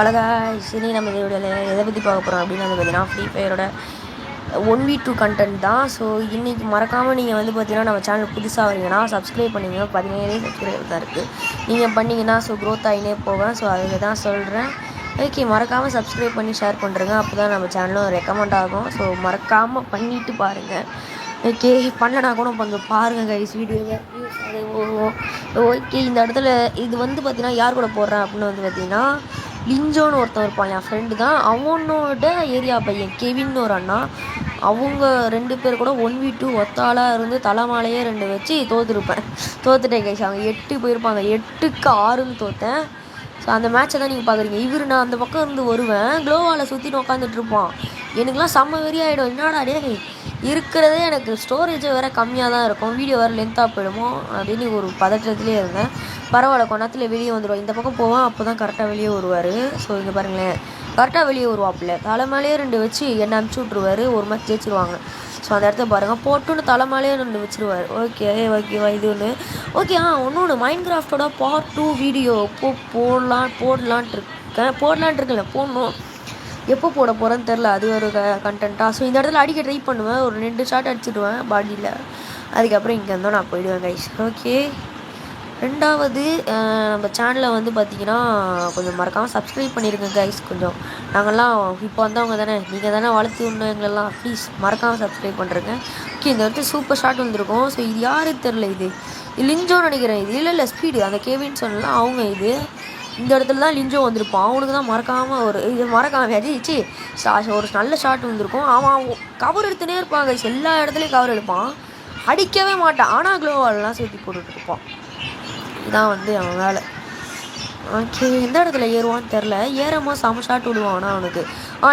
அழகா சரி நம்ம வீடியோவில் எதை பற்றி பார்க்க போகிறோம் அப்படின்னு வந்து பார்த்தீங்கன்னா ஃப்ரீ ஃபயரோட 1v2 கண்டென்ட் தான். ஸோ இன்றைக்கி மறக்காமல் நீங்கள் வந்து பார்த்தீங்கன்னா நம்ம சேனல் புதுசாக வரீங்கன்னா சப்ஸ்கிரைப் பண்ணிங்க. 17 சப்ஸ்கிரைப் தான் இருக்குது. நீங்கள் பண்ணிங்கன்னா ஸோ க்ரோத் ஆகினே போவேன். ஸோ அதுக்கு தான் சொல்கிறேன். ஓகே, மறக்காமல் சப்ஸ்கிரைப் பண்ணி ஷேர் பண்ணுறேங்க. அப்போ தான் நம்ம சேனலும் ரெக்கமெண்ட் ஆகும். ஸோ மறக்காமல் பண்ணிவிட்டு பாருங்கள். ஓகே, பண்ணனா கூட கொஞ்சம் பாருங்கள் கைஸ் வீடியோவை. ஓகே, இந்த இடத்துல இது வந்து பார்த்தீங்கன்னா யார் கூட போடுறேன் அப்படின்னு வந்து பார்த்தீங்கன்னா லிஞ்சோன்னு ஒருத்தன் இருப்பான், என் ஃப்ரெண்டு தான். அவனோட ஏரியா பையன் கெவின்னு ஒரு அண்ணா. அவங்க 2 பேர் கூட 1v2 ஒத்தாளாக இருந்து தலைமாலையே 2 வச்சு தோத்துட்டேன் கைஸ். அவங்க 8 போயிருப்பாங்க, 8க்கு 6ன்னு தோற்றேன். ஸோ அந்த மேட்சை தான் நீங்கள் பார்க்குறீங்க. இவர் நான் அந்த பக்கம் இருந்து வருவேன், க்ளோவால் சுற்றிட்டு உட்காந்துட்டு இருப்பான். எனக்குலாம் செம்ம வெறி ஆகிடும். என்னடா டே இருக்கிறதே எனக்கு ஸ்டோரேஜை வேறு கம்மியாக தான் இருக்கும், வீடியோ வேறு லென்த்தாக போயிடுமோ அப்படின்னு ஒரு பதற்றத்துலேயே இருந்தேன். பரவாயில்ல, கொஞ்ச நேரத்தில் வெளியே வந்துடுவோம். இந்த பக்கம் போவேன், அப்போ தான் கரெக்டாக வெளியே வருவார். ஸோ இங்கே பாருங்களேன், கரெக்டாக வெளியே வருவாப்பில். தலைமையிலே 2 வச்சு என்னை அனுப்பிச்சி விட்ருவார். ஒரு மேட்ச் ஜெயிச்சிருவாங்க. ஸோ அந்த இடத்த பாருங்கள், போட்டுன்னு தலைமையிலே 2 வச்சுருவார். ஓகேவா இது ஒன்று. ஓகே, ஒன்று மைண்ட் கிராஃப்டோட பார்ட் 2 வீடியோ போடலான்ட்டு இருக்கேன். போடணும், எப்போ போட போகிறேன்னு தெரில. அது ஒரு கண்டென்ட்டாக. ஸோ இந்த இடத்துல அடிக்க ட்ரை பண்ணுவேன், ஒரு 2 ஷாட் அடிச்சிடுவேன் பாடியில். அதுக்கப்புறம் இங்கே இருந்தோம் நான் போயிடுவேன் கைஸ். ஓகே, ரெண்டாவது நம்ம சேனலை வந்து பார்த்திங்கன்னா கொஞ்சம் மறக்காமல் சப்ஸ்கிரைப் பண்ணியிருக்கேன் கைஸ். கொஞ்சம் நாங்கள்லாம் இப்போ வந்தவங்க தானே, நீங்கள் தானே வளர்த்து விடணும் எங்களெல்லாம். ப்ளீஸ் மறக்காமல் சப்ஸ்கிரைப் பண்ணுறேங்க. ஓகே, இந்த இடத்துல சூப்பர் ஷாட் வந்திருக்கும். ஸோ இது யாருக்கு தெரில, இது லிஞ்சோன்னு நினைக்கிறேன். இது இல்லை ஸ்பீடு அந்த கேவின்னு சொல்லலாம் அவங்க. இது இந்த இடத்துல தான் லிஞ்சோ வந்திருப்பான். அவனுக்கு தான் மறக்காமல் ஒரு நல்ல ஷாட் வந்திருக்கும். அவன் கவர் எடுத்துனே இருப்பான் கைஸ். எல்லா இடத்துலையும் கவர் எடுப்பான், அடிக்கவே மாட்டான். ஆனால் க்ளோவாலெலாம் சேர்த்து போட்டுட்டு இருப்பான். இதான் வந்து அவன் வேலை. ஓகே, எந்த இடத்துல ஏறுவான்னு தெரில. ஏறமா செம ஷாட் விடுவான் அவனுக்கு.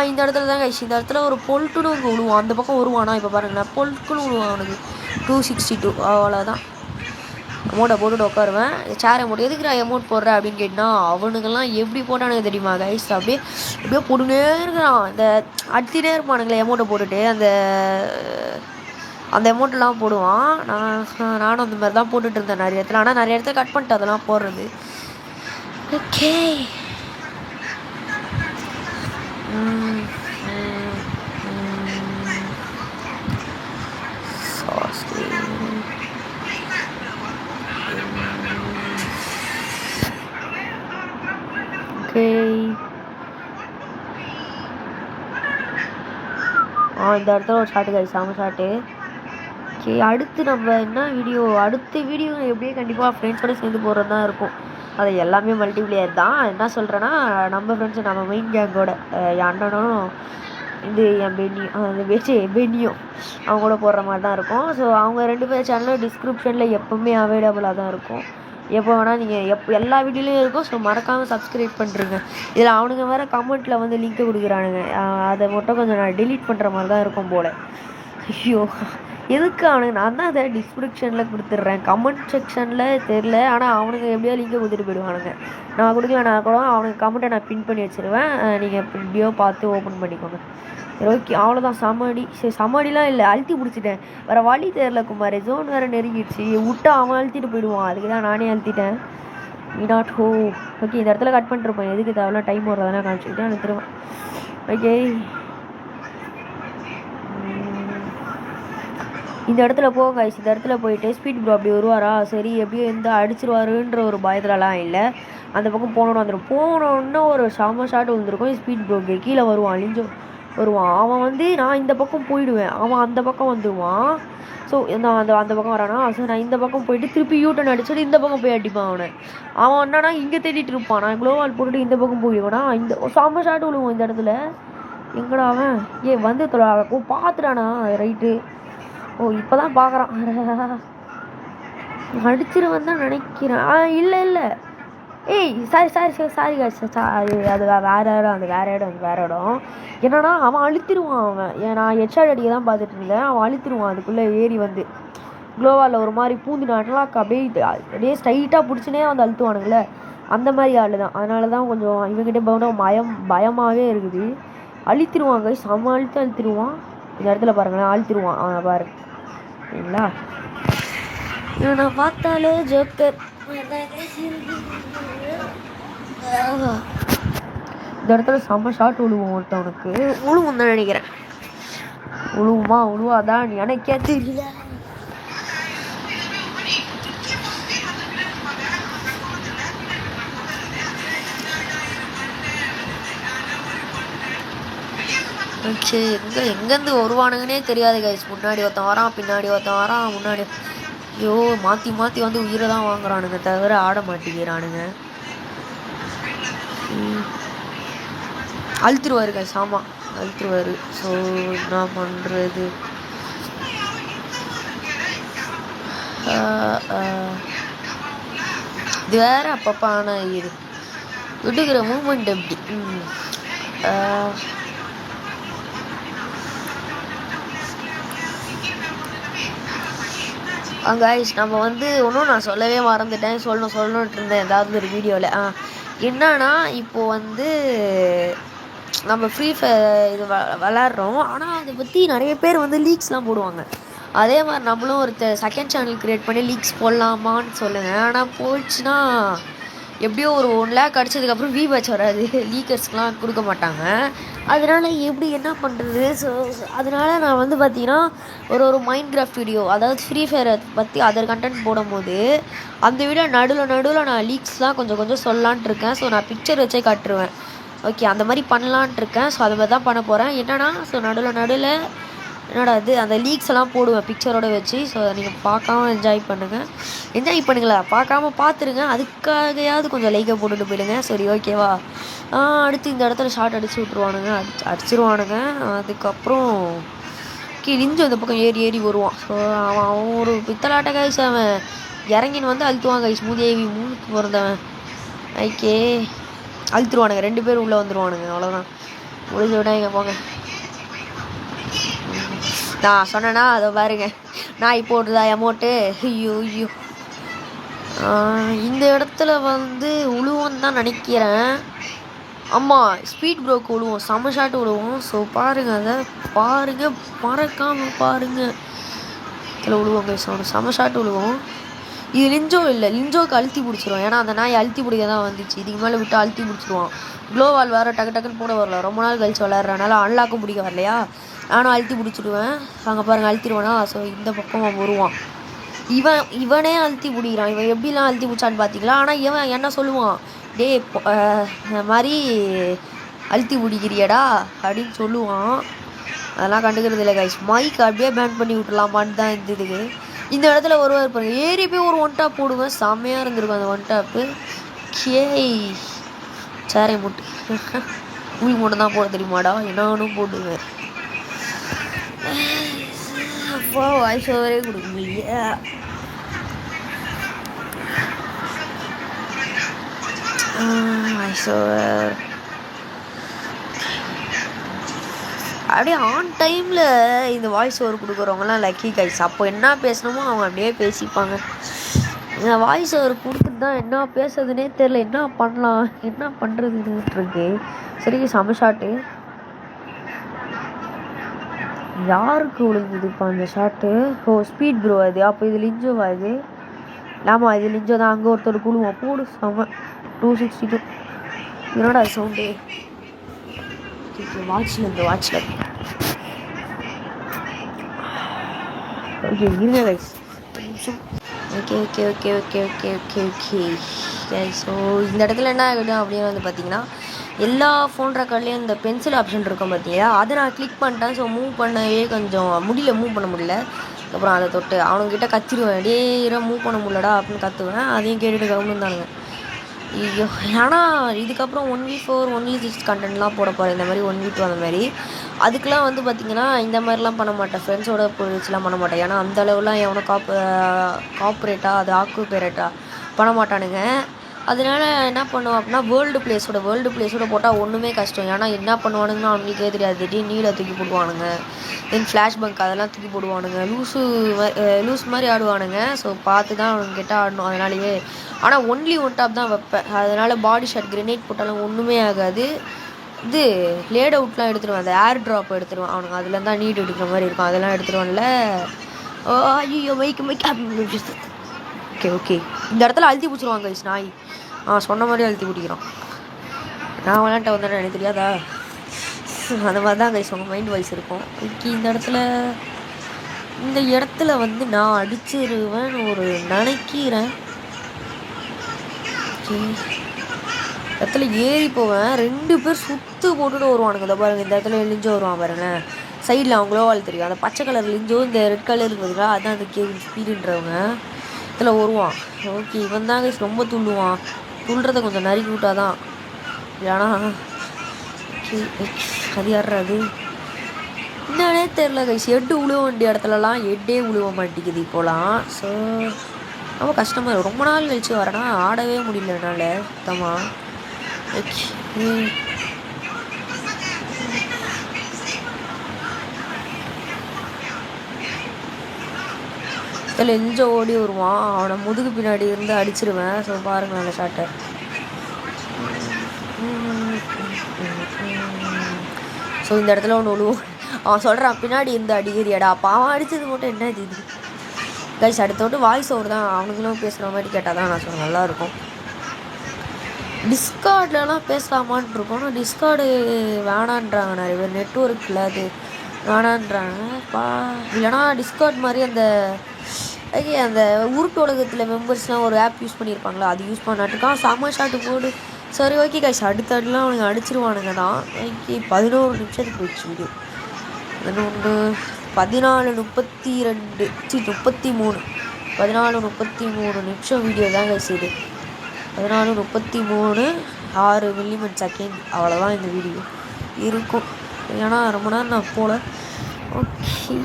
இந்த இடத்துல தான் கைஸ், இந்த இடத்துல ஒரு பொல்ட்டுன்னு இங்கே விடுவான். அந்த பக்கம் வருவானா, இப்போ பாருங்களேன், பொல்ட்டுன்னு விடுவான் அவனுக்கு. 262 அவ்வளோதான். அமௌண்ட்டை போட்டுட்டு உட்காருவேன். சேரை போட்டு எதுக்குறா அமௌண்ட் போடுற அப்படின்னு கேட்டால் அவனுக்கெல்லாம் எப்படி போட்டானுங்க தெரியுமா கைஸ்? அப்படியே போட்டுனே இருக்கிறான். இந்த அடித்துனே இருப்பானுங்களே அமௌண்ட்டை போட்டுட்டு அந்த அமௌண்ட்டெல்லாம் போடுவான். நானும் அந்த மாதிரி தான் போட்டுட்டு இருந்தேன் நிறைய இடத்துல. ஆனால் நிறைய இடத்துல கட் பண்ணிட்டு அதெல்லாம் போடுறது. ஓகே, இந்த இடத்துல ஒரு ஷாட்டு கைஸ், செம ஷாட்டு. ஓகே, அடுத்து நம்ம என்ன வீடியோ, அடுத்த வீடியோ எப்படியே கண்டிப்பாக ஃப்ரெண்ட்ஸோடு சேர்ந்து போகிறது தான் இருக்கும். அது எல்லாமே மல்டிப்ளேயர் தான். என்ன சொல்கிறேன்னா, நம்ம ஃப்ரெண்ட்ஸு நம்ம மெயின் கேங்கோட என் அண்ணனும் இது என் பென்னியும் அவங்க கூட போடுற மாதிரி தான் இருக்கும். ஸோ அவங்க 2 பேர் சேனலும் டிஸ்கிரிப்ஷனில் எப்போவுமே அவைலபிளாக தான் இருக்கும். எப்போ வேணால் நீங்கள் எல்லா வீடியோலையும் இருக்கும். ஸோ மறக்காமல் சப்ஸ்கிரைப் பண்ணுறீங்க. இதில் அவனுங்க வேறு கமெண்ட்டில் வந்து லிங்க்கு கொடுக்குறானுங்க. அதை மட்டும் கொஞ்சம் நான் டெலீட் பண்ணுற மாதிரி தான் இருக்கும் போல். ஐயோ, எதுக்கு அவனுக்கு? நான் தான் அதை டிஸ்கிரிப்ஷனில் கொடுத்துட்றேன், கமெண்ட் செக்ஷனில் தெரில. ஆனால் அவனுக்கு எப்படியோ லிங்கை கொடுத்துட்டு போயிடுவானுங்க. நான் கொடுக்கலனா கூட அவனுக்கு கமெண்ட்டை நான் பின் பண்ணி வச்சுருவேன். நீங்கள் எப்படியோ பார்த்து ஓப்பன் பண்ணிக்கோங்க. ஓகே, அவ்வளோதான். சமாடிலாம் இல்லை, அழுத்தி பிடிச்சிட்டேன். வேறு வழி தெரில குமார். ஜோன் வேறு நெருங்கிடுச்சு, விட்டா அவன் அழுத்திட்டு போயிடுவான். அதுக்கு தான் நானே அழுத்திட்டேன். ஓகே, இந்த இடத்துல கட் பண்ணிட்டுருப்பேன். எதுக்கு தேவையில்லாம் டைம் வரதானே காமிச்சிக்கிட்டேன், அனுப்பிடுவேன். ஓகே, இந்த இடத்துல கைஸ். இந்த இடத்துல போயிட்டு ஸ்பீட் ப்ரோ அப்படி வருவாரா, சரி எப்படியோ அடிச்சிருவாருன்ற ஒரு பயத்துலலாம் இல்லை. அந்த பக்கம் போனோன்னு ஒரு செம ஷாட் வந்துருக்கும். ஸ்பீட் ப்ரோக்கு கீழே வருவான், லிஞ்சோ வருவான். அவன் வந்து நான் இந்த பக்கம் போயிடுவேன், அவன் அந்த பக்கம் வந்துடுவான். ஸோ நான் அந்த பக்கம் வரானா, ஸோ நான் இந்த பக்கம் போயிட்டு திருப்பி யூட்டன் அடிச்சுட்டு இந்த பக்கம் போய் அடிப்பான். அவன் என்னன்னா இங்கே தேடிட்டு இருப்பான். நான் க்ளோவால் போட்டுட்டு இந்த பக்கம் போயிடுவேனா, இந்த செம ஷாட் விழுவோம் இந்த இடத்துல. எங்கடா அவன் வந்து பார்த்துட்டானா ரைட்டு. இப்போ தான் பார்க்குறான். அடிச்சிருவேன் தான் நினைக்கிறேன். இல்லை சாரி அது வேறு இடம். என்னன்னா அவன் அழுத்திடுவான். நான் ஹெட்ஷாட் அடிக்க தான் பார்த்துட்டு இருந்தேன். அவன் அழுத்திடுவான். அதுக்குள்ளே ஏறி வந்து க்ளோவால் ஒரு மாதிரி பூந்து நாட்டெலாம் அப்படியே ஸ்ட்ரைட்டாக பிடிச்சினே வந்து அழுத்துவானுங்களே, அந்த மாதிரி ஆள் தான். அதனால தான் கொஞ்சம் இவங்கிட்ட பயமாகவே இருக்குது. அழுத்திடுவாங்க, செம்ம அழுத்திடுவான். இந்த இடத்துல பாருங்களேன், அழுத்திடுவான். பாரு சரிங்களா, இவனை பார்த்தாலே ஜோக்கர். இந்த இடத்துல செம்ம ஷாட் விழுவோம் ஒருத்தவனுக்கு. விழுவும் தான் நினைக்கிறேன். விழுவாதான் எனக்கே தெரியல. ஓகே, எங்கேருந்து வருவானுங்கன்னே தெரியாது கைஸ். முன்னாடி ஒருத்தன் வரான், பின்னாடி ஒருத்தன் வரான், முன்னாடி. ஐயோ, மாற்றி மாற்றி வந்து உயிரை தான் வாங்குறானுங்க தவிர ஆட மாட்டேங்கிறானுங்க. அழுத்துருவாரு கைஸ். ஆமாம், அழுத்துருவாரு. ஸோ என்ன பண்ணுறது? இது வேற அப்பப்பான இது விடுகிற மூமெண்ட் எப்படி? கைஸ், நம்ம வந்து ஒன்றும் நான் சொல்லவே மறந்துட்டேன். சொல்லணுன்ட்டு இருந்தேன் ஏதாவது ஒரு வீடியோவில். என்னன்னா, இப்போது வந்து நம்ம ஃப்ரீ ஃபயர் இது விளாட்றோம். ஆனால் அதை பற்றி நிறைய பேர் வந்து லீக்ஸ்லாம் போடுவாங்க. அதே மாதிரி நம்மளும் ஒரு செகண்ட் சேனல் க்ரியேட் பண்ணி லீக்ஸ் போடலாமான்னு சொல்லுங்கள். ஆனால் போயிடுச்சுன்னா எப்படியோ ஒரு 1 lakh அடிச்சதுக்கப்புறம் பேட்ச் வராது, லீக்கர்ஸ்க்கெலாம் கொடுக்க மாட்டாங்க. அதனால் எப்படி என்ன பண்ணுறது? ஸோ அதனால் நான் வந்து பார்த்தீங்கன்னா ஒரு மைண்ட் கிராஃப்ட் வீடியோ, அதாவது ஃப்ரீ ஃபயரை பற்றி அதர் கண்டென்ட் போடும்போது அந்த வீடியோ நடுவில் நான் லீக்ஸ்லாம் கொஞ்சம் சொல்லலான்ட்டு இருக்கேன். ஸோ நான் பிக்சர் வச்சே காட்டுருவேன். ஓகே, அந்த மாதிரி பண்ணலான்ட்டு இருக்கேன். ஸோ அதை மாதிரி தான் பண்ண போகிறேன். என்னென்னா, ஸோ நடுவில் என்னடா அது, அந்த லீக்ஸ் எல்லாம் போடுவேன் பிக்சரோடு வச்சு. ஸோ அதை நீங்கள் பார்க்காம என்ஜாய் பண்ணுங்களா, பார்க்காம பார்த்துருங்க. அதுக்காகையாவது கொஞ்சம் லைக்கை போட்டுட்டு போயிடுங்க. சரி, ஓகேவா? அடுத்து இந்த இடத்துல ஷார்ட் அடிச்சிருவானுங்க. அதுக்கப்புறம் லிஞ்சு அந்த பக்கம் ஏறி வருவான். ஸோ அவன் ஒரு பித்தலாட்ட கைஸ். அவன் இறங்கின்னு வந்து அழுத்துவான் கைஸ். மூதேவி மூணுக்கு பிறந்தவன். ஓகே, அழுத்துருவானுங்க. 2 பேர் உள்ளே வந்துடுவானுங்க. அவ்வளோதான், முடிஞ்ச விடாங்க, போங்க. நான் சொன்னேன்னா அதை பாருங்க, நான் இப்போ போட்டுதா அமௌண்ட்டு. ஐயோ, இந்த இடத்துல வந்து உழுவோன்னு தான் நினைக்கிறேன். ஆமாம், ஸ்பீட் ப்ரோக்கு விழுவோம், செம்ம ஷாட் விழுவோம். ஸோ பாருங்கள், அதை பாருங்கள், மறக்காமல் பாருங்கள். இதில் விழுவோங்க, செம்ம ஷாட் விழுவோம். இது லிஞ்சோக்கு அழுத்தி பிடிச்சிருவோம். ஏன்னா அந்த நாய் அழுத்தி பிடிக்க தான் வந்துச்சு. இதுக்கு மேலே விட்டு அழுத்தி பிடிச்சிருவான். க்ளோவால் வேறு டக்குன்னு போட வரல, ரொம்ப நாள் கழிச்சு விளையாடுறனால அன்லாக்கும் பிடிக்க வரலையா. நானும் அழுத்தி பிடிச்சிடுவேன். அங்கே பாருங்கள், அழுத்திடுவானா. ஸோ இந்த பக்கம் அவன் வருவான். இவனே அழுத்தி பிடிக்கிறான். இவன் எப்படிலாம் அழுத்தி பிடிச்சான்னு பார்த்தீங்களா? ஆனால் இவன் என்ன சொல்லுவான், டே இந்த மாதிரி அழுத்தி பிடிக்கிறியடா அப்படின்னு சொல்லுவான். அதெல்லாம் கண்டுக்கிறது இல்லை கைஸ். மைக் அப்படியே பேன் பண்ணி விட்டுலாமான்னு தான் இருந்ததுக்கு. இந்த இடத்துல ஒருவர் பாருங்க, ஏறி போய் ஒரு 1 டாப் போடுவேன். செம்மையாக இருந்திருக்கும் அந்த 1 டாப்பு. சேரை மூட்டு உள் மட்டும் தான் போட தெரியுமாடா? என்னானும் போடுவேன். அப்போ வாய்ஸ் ஓவரே கொடுக்க முடியல. வாய்ஸ் ஓவர் அப்படியே ஆன் டைமில் இந்த வாய்ஸ் ஓவர் கொடுக்குறவங்கலாம் லக்கி கைஸ். அப்போ என்ன பேசணுமோ அவங்க அப்படியே பேசிப்பாங்க. இந்த வாய்ஸ் ஓவர் கொடுத்துட்டு தான் என்ன பேசுறதுனே தெரில, என்ன பண்ணலாம், என்ன பண்ணுறதுன்னு இருக்கு. சரி, செம ஷாட்டு. யாருக்கு விழுந்தது இப்போ அந்த ஷாட்டு? ஸ்பீட் ப்ரோ அது. அப்போ இது லிஞ்சோவா? இது ஆமாம், இது லிஞ்சோ தான். அங்கே ஒருத்தர் குழுவான். போடு, செம 262. என்னோட சவுண்டு வாட்சில் ஓகே, இருங்க கைஸ், ஓகே. ஸோ இந்த இடத்துல என்ன ஆகிடும் அப்படின்னு வந்து பார்த்தீங்கன்னா, எல்லா ஃபோன் ரெக்கார்ட்லேயும் இந்த பென்சில் ஆப்ஷன் இருக்கும் பார்த்தீங்களா, அதை நான் கிளிக் பண்ணிட்டேன். ஸோ மூவ் பண்ணவே கொஞ்சம் மூவ் பண்ண முடியல. அப்புறம் அதை தொட்டு அவனுங்கிட்ட கத்திடுவேன், டே மூவ் பண்ண முடியலடா அப்படின்னு கற்றுவேன். அதையும் கேட்டுட்டு கவர்மெண்ட் தானுங்க. ஐயோ, ஆனால் இதுக்கப்புறம் 1v4 1v6 கண்டென்ட்லாம் போட போகிறேன். இந்த மாதிரி 1v2 அந்த மாதிரி. அதுக்கெலாம் வந்து பார்த்திங்கன்னா இந்த மாதிரிலாம் பண்ண மாட்டேன், ஃப்ரெண்ட்ஸோட போயிடுச்சுலாம் பண்ண மாட்டேன். ஏன்னா அந்த அளவுலாம் எவனோ காப்பரேட்டாக அது ஆக்குபேரேட்டாக பண்ண மாட்டானுங்க. அதனால என்ன பண்ணுவோம் அப்படின்னா, வேர்ல்டு பிளேஸோட போட்டால் ஒன்றுமே கஷ்டம். ஏன்னா என்ன பண்ணுவானுங்கன்னா அவங்களுக்கே தெரியாது. திடீர்னு நீலை தூக்கி போடுவானுங்க, தென் ஃப்ளாஷ் பங்க் அதெல்லாம் தூக்கி போடுவானுங்க, லூஸ் மாதிரி ஆடுவானுங்க. ஸோ பார்த்து தான் அவனுங்க கிட்ட ஆடணும். அதனாலேயே ஆனால் ஒன்லி 1 டாப் தான் வைப்பேன். அதனால் பாடி ஷாட் கிரெனேட் போட்டாலும் ஒன்றுமே ஆகாது. இது லேட் அவுட்லாம் எடுத்துருவேன், அந்த ஏர் ட்ராப் எடுத்துருவேன். அவனுங்க அதில் தான் நீட் எடுக்கிற மாதிரி இருக்கும், அதெல்லாம் எடுத்துருவான்ல. ஐயோ, மைக்கு ஓகே. இந்த இடத்துல அழுத்தி பிடிச்சிருவாங்க கைஸ். நாய் சொன்ன மாதிரி அழுத்தி பிடிக்கிறான். நான் விளாண்ட வந்தேன் எனக்கு தெரியாதா? அந்த மாதிரி தான் கைஸ் உங்கள் மைண்ட் வாய்ஸ் இருக்கும். ஓகே, இந்த இடத்துல வந்து நான் அடிச்சிருவேன் ஒரு நினைக்கிறேன். இடத்துல ஏறி போவேன், 2 பேர் சுற்று போட்டுட்டு வருவானுங்க. இதை பாருங்கள், இந்த இடத்துல லிஞ்சோ வருவான் பாருங்களேன். சைடில் அவங்களோ ஆள் தெரியும். அந்த பச்சை கலர் லிஞ்சோ இந்த ரெட் கலர் இருக்குதுங்களா, அதுதான் அந்த கேவின் ஸ்பீடுன்றவங்க இதில் வருவான். ஓகே, இவன் தான் கைஸ் ரொம்ப துள்ளுவான். துள்ளுறதை கொஞ்சம் நறுக்கி விட்டாதான். இல்லைனா அது யாராது என்னன்னே தெரில கைஸ். ஹெட்டு உழுவ வேண்டிய இடத்துலலாம் ஹெட்டே உழுவ மாட்டேங்குது இப்போலாம். ஸோ ரொம்ப கஷ்டமாக ரொம்ப நாள் கழிச்சு வரேன்னா ஆடவே முடியல என்னால் சுத்தமாக. ஓகே, இதில் எஞ்ச ஓடி வருவான். அவனை முதுகு பின்னாடி இருந்து அடிச்சிருவேன். ஸோ பாருங்கள் அந்த ஷாட்டை. ஸோ இந்த இடத்துல ஒன்று விழுவோம். அவன் சொல்கிறான் பின்னாடி இருந்து அடிக்கிறியாடா. அப்போ அவன் அடித்தது மட்டும் என்ன இது கைஸ். அடுத்தோட்டு வாய்ஸ் ஓவர் தான் அவனுங்களும் பேசுகிற மாதிரி கேட்டால் தான் நான் சொல்ல நல்லாயிருக்கும். டிஸ்கார்ட்லலாம் பேசலாமான் இருக்கோம். ஆனால் டிஸ்கார்டு வேணான்றாங்க நிறைய பேர். நெட்ஒர்க்கில் அது வேணான்றாங்க. இல்லைனா டிஸ்கார்ட் மாதிரி அந்த உருட்டு உலகத்தில் மெம்பர்ஸ்லாம் ஒரு ஆப் யூஸ் பண்ணியிருப்பாங்களா, அது யூஸ் பண்ணாட்டுக்கான் செம்ம ஷாட்டு போடு. சரி ஓகே கைஸ், அடுத்தடுலாம் அவனுங்க அடிச்சிருவானுங்க தான். ஓகே, 11 நிமிஷத்துக்கு போயிடுச்சு வீடியோ. 11 14:32 33 14:33 நிமிஷம் வீடியோ தான் கைஸ் இது. 14:33 6 மில்லிமீட்டர் அவ்வளோதான் இந்த வீடியோ இருக்கும். ஏன்னா ரொம்ப நேரம் நான் போல. ஓகே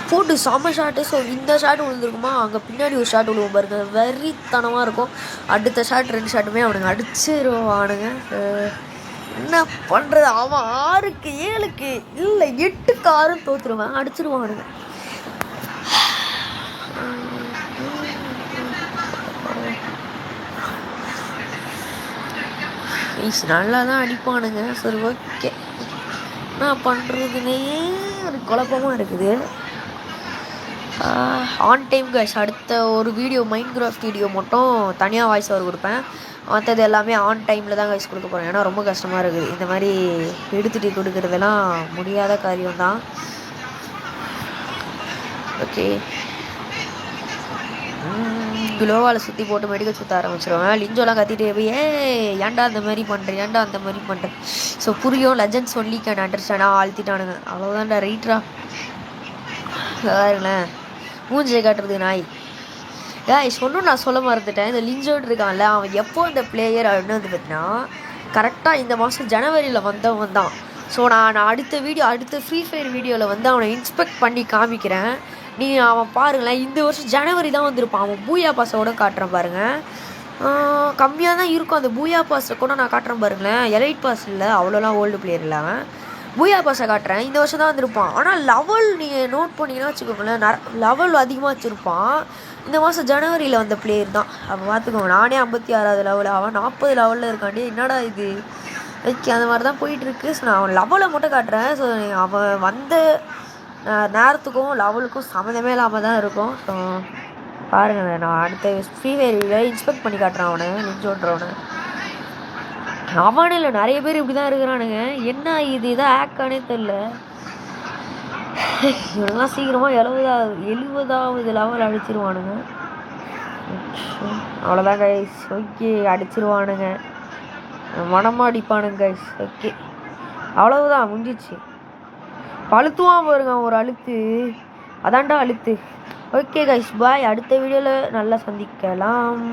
போட்டு செம்ம ஷாட்டு. ஸோ இந்த ஷாட் விழுந்துருக்குமா, அங்கே பின்னாடி ஒரு ஷாட் விழுவோம் பாருங்க, வெறித்தனமாக இருக்கும். அடுத்த ஷாட் 2 ஷாட்டுமே அவனுங்க அடிச்சிருவானுங்க. என்ன பண்ணுறது, அவன் 6க்கு 7க்கு இல்லை 8க்கு 6 தோற்றுருவான், அடிச்சிருவானுங்க. நல்லா தான் அடிப்பானுங்க. சரி ஓகே, என்ன பண்ணுறதுனே ஒரு குழப்பமாக இருக்குது. On time guys. அடுத்த ஒரு வீடியோ மைன்கிராஃப்ட் வீடியோ மட்டும் தனியாக வாய்ஸ் ஓவர் கொடுப்பேன். மற்றது எல்லாமே ஆன் டைமில் தான் கைஸ் கொடுக்க போகிறேன். ஏன்னா ரொம்ப கஷ்டமாக இருக்குது, இந்த மாதிரி எடுத்துகிட்டு கொடுக்குறதெல்லாம் முடியாத காரியம்தான். ஓகே, குளோவால் சுற்றி போட்டு மெடிக்கல் சுற்ற ஆரம்பிச்சிருவேன். லிஞ்சோலாம் கத்திட்டு போய் ஏன்டா அந்த மாதிரி பண்ணுறேன், ஏன்டா அந்த மாதிரி பண்ணுறேன். ஸோ புரியும், லெஜண்ட்ஸ் ஒன்லி கேன் அண்டர்ஸ்டாண்டா ஆழ்த்திட்டானுங்க. அவ்வளோதான்டா, ரைட்ரா. பாருங்களேன் மூஞ்சியை காட்டுறது நாய். ஒன்றும் நான் சொல்ல மறந்துட்டேன். இந்த லிஞ்சோடு இருக்கான்ல, அவன் எப்போ இந்த பிளேயர் அப்படின்னு வந்து பார்த்தீங்கன்னா கரெக்டாக இந்த மாதம் ஜனவரியில் வந்தவன் தான். ஸோ நான் அடுத்த ஃப்ரீ ஃபயர் வீடியோவில் வந்து அவனை இன்ஸ்பெக்ட் பண்ணி காமிக்கிறேன். அவன் பாருங்களேன், இந்த வருஷம் ஜனவரி தான் வந்திருப்பான். அவன் பூயா பாஸோட காட்டுறேன் பாருங்கள். கம்மியாக தான் இருக்கும் அந்த பூயா பாஸை கூட நான் காட்டுறேன் பாருங்களேன். எலைட் பாஸ் இல்லை, அவ்வளோலாம் ஓல்டு பிளேயர் இல்லை. அவன் பூயா பாஸை காட்டுறேன், இந்த வருஷம் தான் வந்திருப்பான். ஆனால் லெவல் நீங்கள் நோட் பண்ணிங்கன்னா வச்சுக்கோங்களேன், லெவல் அதிகமாக வச்சுருப்பான். இந்த மாதம் ஜனவரியில் வந்த பிளேயர் தான். அப்போ பார்த்துக்கோங்க, நானே 56வது லெவல், அவன் 40 லெவலில் இருக்காண்டி என்னடா இது. ஓகே, அந்த மாதிரி தான் போயிட்டுருக்கு. ஸோ நான் அவன் லெவலை மட்டும் காட்டுறேன். ஸோ அவன் வந்த நேரத்துக்கும் லெவலுக்கும் சம்மந்தமே இல்லாமல் தான் இருக்கும். ஸோ பாருங்கள், நான் அடுத்த ஃப்ரீ ஃபயரில் இன்ஸ்பெக்ட் பண்ணி காட்டுறேன் அவனை, நெஞ்சோன்றவனை. அவனில் நிறைய பேர் இப்படி தான் இருக்கிறானுங்க. என்ன இது இதான் ஆக்கானே தெரில. இதெல்லாம் சீக்கிரமாக 70வது லெவல் அடிச்சிருவானுங்க. அவ்வளோதான் கைஸ். ஓகே, அடிச்சிருவானுங்க, மனமாக அடிப்பானுங்க கைஸ். ஓகே, அவ்வளவுதான், முடிஞ்சிச்சு. அழுத்துவான் பாருங்க ஒரு அழுத்து, அதான்டா அழுத்து. ஓகே கைஸ், பாய். அடுத்த வீடியோவில் நல்லா சந்திக்கலாம்.